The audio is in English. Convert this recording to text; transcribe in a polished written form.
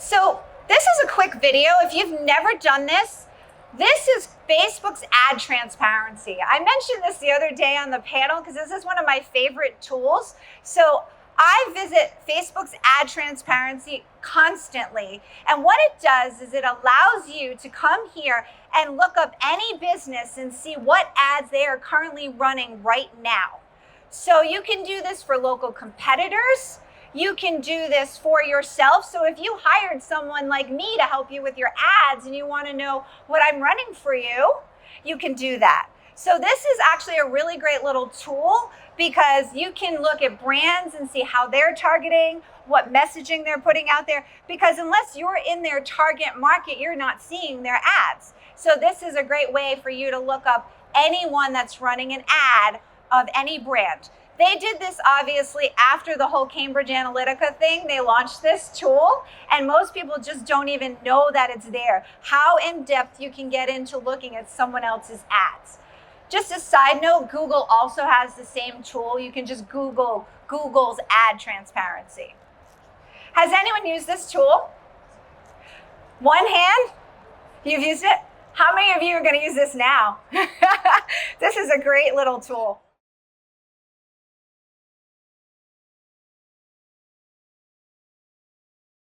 So this is a quick video. If you've never done this, this is Facebook's ad transparency. I mentioned this the other day on the panel because this is one of my favorite tools. So I visit Facebook's ad transparency constantly. And what it does is it allows you to come here and look up any business and see what ads they are currently running right now. So you can do this for local competitors. You can do this for yourself. So if you hired someone like me to help you with your ads and you want to know what I'm running for you, you can do that. So this is actually a really great little tool because you can look at brands and see how they're targeting, what messaging they're putting out there, because unless you're in their target market, you're not seeing their ads. So this is a great way for you to look up anyone that's running an ad of any brand. They did this obviously after the whole Cambridge Analytica thing. They launched this tool and most people just don't even know that it's there. How in depth you can get into looking at someone else's ads. Just a side note, Google also has the same tool. You can just Google Google's ad transparency. Has anyone used this tool? One hand? You've used it? How many of you are going to use this now? This is a great little tool.